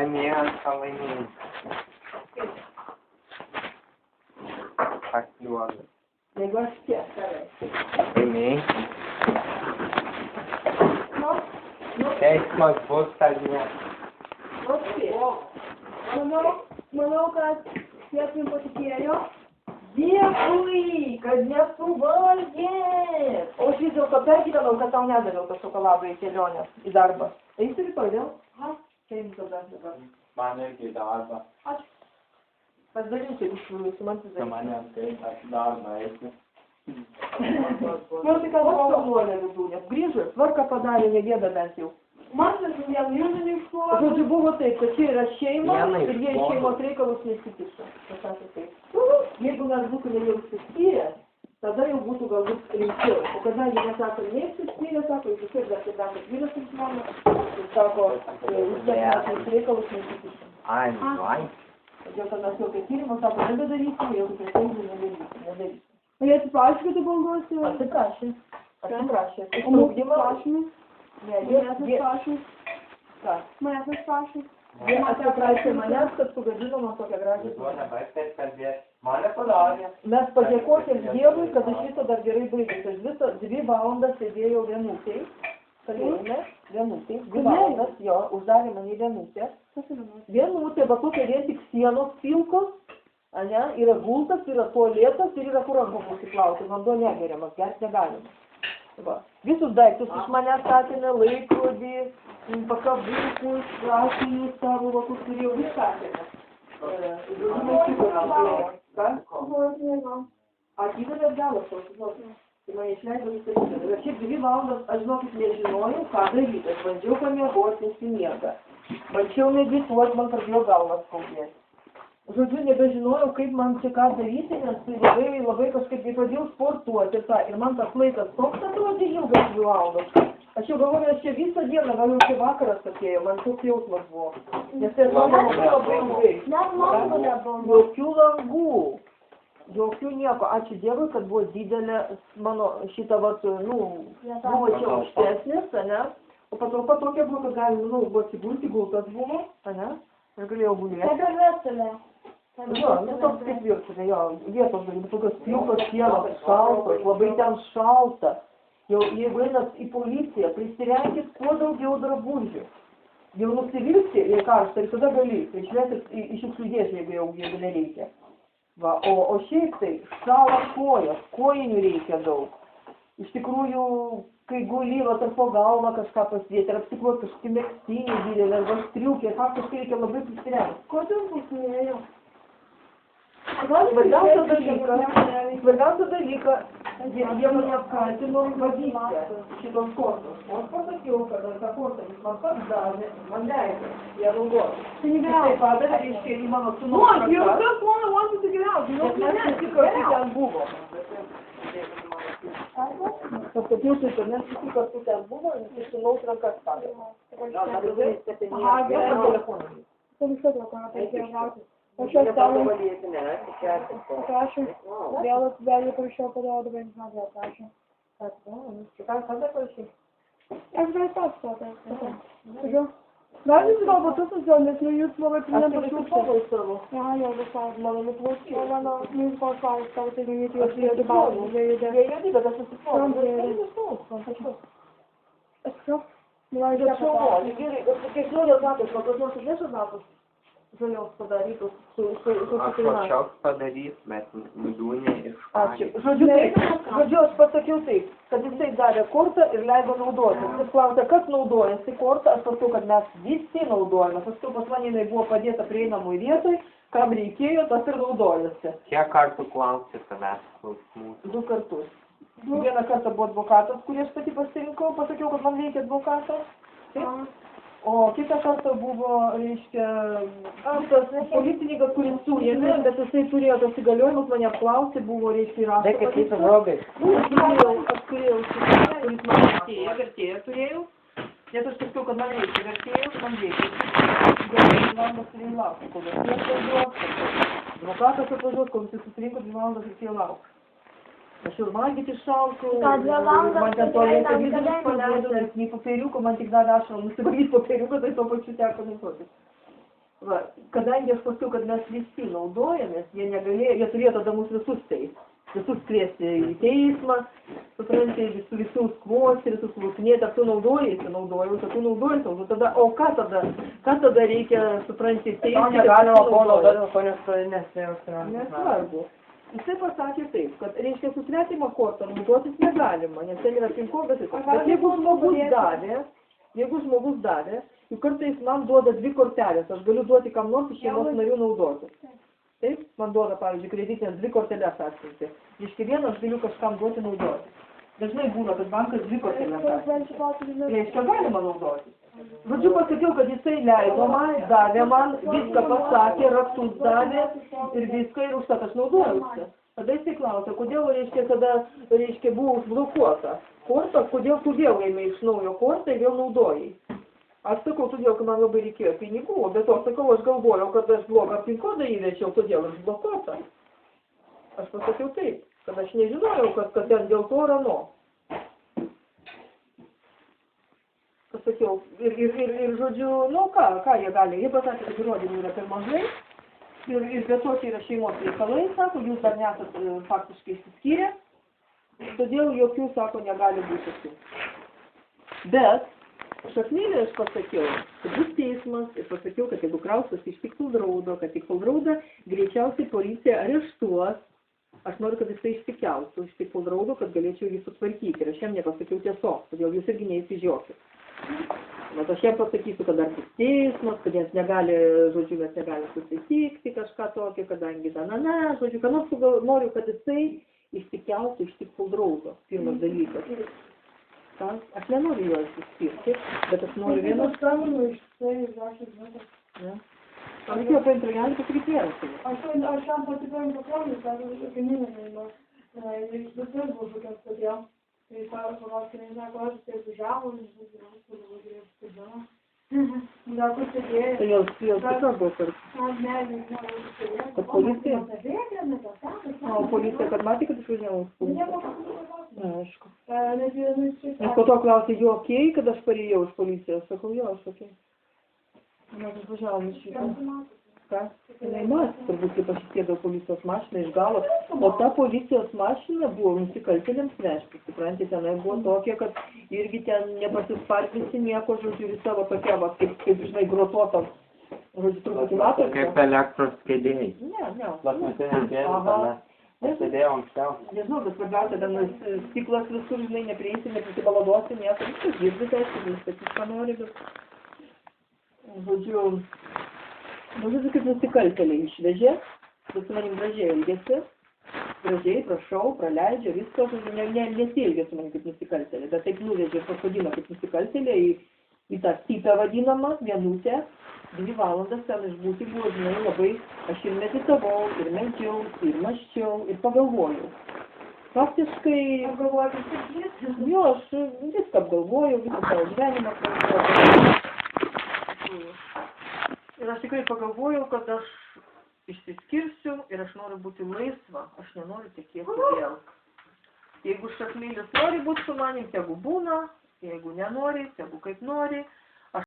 Laimėjęs laimėjęs. Aš juodas. Jeigu aš tiek tavai. Laimėjai. Teismas bus tavie. Manau, kad tiek jums patikėjo. Dėkui, kad nesuvalgėt. O aš vis dėlto pergyvenau, kad tau nedaviau to šokolado į kelionę, į darbą. Eisi rytoj vėl? Čia jums tada dabar. Man irgi darbą. Ačiū. Pasidalinsiu iš jūsų, man Su manėm kaip aš darbą eisiu. Man tik ką nuolė vidūnė. Grįžo, tvarką padarė, negėda bent jau. Man vien jūrinį iššuo. Žodžiu, buvo taip, kad čia yra šeima ir jie į šeimos reikalus nesikiša. Jeigu mes būtume jau išsiskyrę, tada jau būtų galbūt rimčiau. O kadangi mes esame neišsiskyrę, sako, jūs ir dar taip esate vyras iš mano, ir sako, jūs reikalus nesikiša. Ai, vai. Todėl, kad mes jau kaip tyrimą, sako, nebedarysim, jau kaip tai nedarysim. O jie atsiprašė, kad tu balduosi? Atsiprašė. Atsiprašė. O mūsų prašymai? Ne, Manęs atsiprašė. Ką? Manęs atsiprašė. Jie atsiprašė manęs, kad sugadino man tokią gražią. Mane padarė. Mes padėkojom Dievui, kad iš viso dar gerai baigėsi. Aš visą 2 valandas sėdėjau vienutėj. Kalėjime, vienutėj. 2 valandas, jo, uždarė mane vienutę. Vienutė, va tokia vien tik sienos pilkos, ane, yra gultas, yra tualetas ir yra kur rankom nusiplauti. Vanduo negeriamas, gert negalima. Va. Visus daiktus iš manęs atėmė, laikrodį, pakabukus, rašinius savo, va, kur turėjau, viską atėmė. Atidavė atgal, aš to žinosiu. Tai mane išleido visą rytą. Ir šiaip 2 valandas, aš žinokit, nežinojau, ką daryti. Aš bandžiau pamiegoti, nesimiega. Bandžiau medituoti, man pradėjo galvas skaudėti. Žodžiu, nebežinojau, kaip man čia ką daryti, nes labai kažkaip tai pradėjau sportuoti. Ir man tas laikas toks atrodė ilgas 2 valandas. Aš jau galvoju, aš čia visą dieną, gal jau čia vakaras atėjo, man toks jausmas buvo. Nes tai atrodo labai ilgai. Jokių langų, jokių nieko. Ačiū Dievui, kad buvo didelė mano šitą vat, buvo čia aukštesnis, ane? O patalpa tokia buvo, kad galima, buvo atsigulti, gultas buvo, ane? Ir galėjau gulėti. Jo, toks kaip virtuvė, jo, vietos, tokios pilkos sienos, šaltos, labai ten šalta. Jau jeigu einat į policiją, prisirenkit kuo daugiau drabužių. Jau nusivilkti, jei karšta, ir tada gali, tai išvesit į šiukšlių dėžę, jeigu nereikia. Va, o šiaip tai šala kojas, kojinių reikia daug. Iš tikrųjų, kai guli, va, ar po galvą kažką pasidėti, ar apsikluoti kažkokį megztinį didelį, arba striukį, faktiškai reikia labai prisirengti. Ko tu pasinėjau? Svarbiausia dalyka, jie mane apkaltino vagystę šitos kortos. O aš pasakiau, kad tą kortą jis man pats davė, man leido ją naudoti. Tai padarė, reiškia, į mano sūnų rankas. You just wanted to get out. You Nes mes visi kartu ten buvo. Pasakiau, kad mes visi kartu ten buvo, nes iš sūnaus rankas padavė. Tai visą telefoną reikėjo gauti. Aš jau tau aprašau, vėl parašiau, kodėl dabar jums man aprašau. Kada parašai? Aš gal pats to. Gal jūs gal batus jau, nes jūs labai pirmiem pašūkščiai. Ja, jau visai. Mano nuklausyti. Mano, jūs pašūkščiai, tavo tai minėti, jūs Jie dalyvauti. juodi, bet aš atsiprašau. Atsiprašau. Kiek žolės datos, kokios nors užlėšos datos? Žoliaus padarytus su Aš padarys, bet vidūnė iš Ačiū. Žodžiu, aš pasakiau taip, kad jisai davė kortą ir leido naudotis. Jis klausė, kas naudojasi kortą, aš pasakiau, kad mes visi naudojame. Pasakiau, pas mane jinai buvo padėta prieinamoj vietoj, kam reikėjo, tas ir naudojasi. Kiek kartų klausė tavęs klausimų? 2 kartus. Vieną kartą buvo advokatas, kurį aš pati pasirinkau, pasakiau, kad man reikia advokato. Taip? O kitą kartą buvo, reiškia, policininkas, kuris suėmė, bet jisai turėjo tas įgaliojimus, mane apklausė, buvo, reiškia, įrašo. Aš turėjau šitą, kuris man vertėją turėjau. Nes aš sakiau, kad man reikia vertėjus, man reikia. Valandas turėjau laukti, kol vertėjas atvažiuos, advokatas atvažiuos, kol visi susirinko, 2 valandas reikėjo laukti. Aš ir valgyti šaltų, man ten tualete vidurius paleido, nes nei popieriuko, man tik dar ašarą nusivalyti popieriuką, tai to pačiu teko naudoti. Va, kadangi aš pasakiau, kad mes visi naudojamės, jie negalėjo, jie turėjo tada mus visus kviesti į teismą, suprantate, visus skvosti, visus klausinėti, ar tu naudojasi, tada, o ką tada reikia, suprantate, teismą, negalima buvo naudoti, ko nesvarbu. Nesvarbu. Jisai pasakė taip, kad reiškia su svetima korta naudotis negalima, nes ten yra pinkodas, bet jeigu žmogus davė, juk kartais man duoda 2 kortelės, aš galiu duoti kam nors iš šeimos narių naudoti. Taip, man duoda, pavyzdžiui, kreditinės 2 korteles atsiunti. Reiškia vieną aš galiu kažkam duoti naudoti. Dažnai būna, kad bankas 2 korteles atsiunti. Reiškia galima naudoti. Žodžiu, pasakiau, kad jisai leido man, davė man, viską pasakė, raktus davė ir viską ir užtat aš naudojausi. Tada jisai klausė, kodėl, reiškia, kada, reiškia, buvo užblokuota korta, kodėl tu vėl ėmė iš naujo kortą ir vėl naudojai. Aš sakau, todėl, kad man labai reikėjo pinigų, o be to, sakau, aš galvojau, kad aš blogą pin kodą įvečiau, todėl aš blokuota. Aš pasakiau taip, kad aš nežinojau, kad ten dėl to ar ano. Pasakiau, ir žodžiu, nu ką jie gali, jie pasakė, kad įrodymų yra per mažai, ir be to čia yra šeimos reikalai, sako, jūs dar nesat faktiškai išsiskyrę, todėl jokių, sako, negali būti tokių. Bet šaknylė aš pasakiau, kad bus teismas ir pasakiau, kad jeigu kraustas iš tik Kuldraudo, kad tik Kuldraudą greičiausiai policija areštuos, aš noriu, kad jisai išsikeltų iš tik Kuldraudo, kad galėčiau jį sutvarkyti. Ir aš jam nepasakiau tiesos, todėl jūs irgi neįsižiokit. Bet aš jam pasakysiu, kad dar bus teismas, kad jiems negali, žodžiu, mes negali susitikti kažką tokio, kadangi žodžiu, kad noriu, kad jisai išsikeltų iš tik Kuldraudo, pirmas dalykas. Aš nenoriu jo išsiskirti, bet aš noriu vieną... Aš skambinu ištisai ir rašau žinutę. Ar reikėjo paimti ragelį, pasakyti vieną? Aš jam patikėjau paklonį, sako, kad kaimynė neįma. Ir iš visur buvo šūkiams padėjau. Tai sako, kad nežinau, aš taip užžiavo, nežinau, dar kur sėdėjo. Tai jau tikras buvo kartu. Kad policija? O policija, kad matė, kad išvažiavo už policiją? Aišku. Nes po to klausė, jo okei, kad aš parėjau iš policijos. Sakau, jo, aš okei. Mes išvažiavom iš šitą. Ką? Jinai matė, turbūt, kaip aš įsėdau policijos mašiną iš galo. O ta policijos mašina buvo nusikaltėliams vežti. Suprantė, tenai buvo tokia, kad irgi ten nepasispardysi nieko, žodžiu, visa va tokia, va, kaip žinai, grotuota. Žodžiu, truputį matosi. Kaip elektros kėdėjai. Ne. Plasmatinės kėdės, aš sėdėjau anksčiau. Nežinau, bet svarbiausia, ten stiklas visur, žinai, neprieisi, neprisibaladosi, nieko, viskas girdite, aišku, viskas ką nori, bet... Žodžiu, kaip nusikaltėliai išvežė, su manim gražiai elgėsi, gražiai, prašau, praleidžia, viską, žodžiu, nesielgė su manim kaip nusikaltėlė, bet taip nuvežė, pasodino kaip nusikaltėlė į tą stipę vadinamą, vienutę, 2 valandas ten išbūti buvo, žinai, labai, aš ir meditavau, ir meldžiau, ir mąsčiau, ir pagalvojau. Faktiškai, jo, aš viską apgalvojau, visą savo gyvenimą apgalvojau. Ir aš tikrai pagalvojau, kad aš išsiskirsiu ir aš noriu būti laisva, aš nenoriu tekėti vėl. Jeigu šaknylis nori būti su manim, tegu būna, jeigu nenori, tegu kaip nori.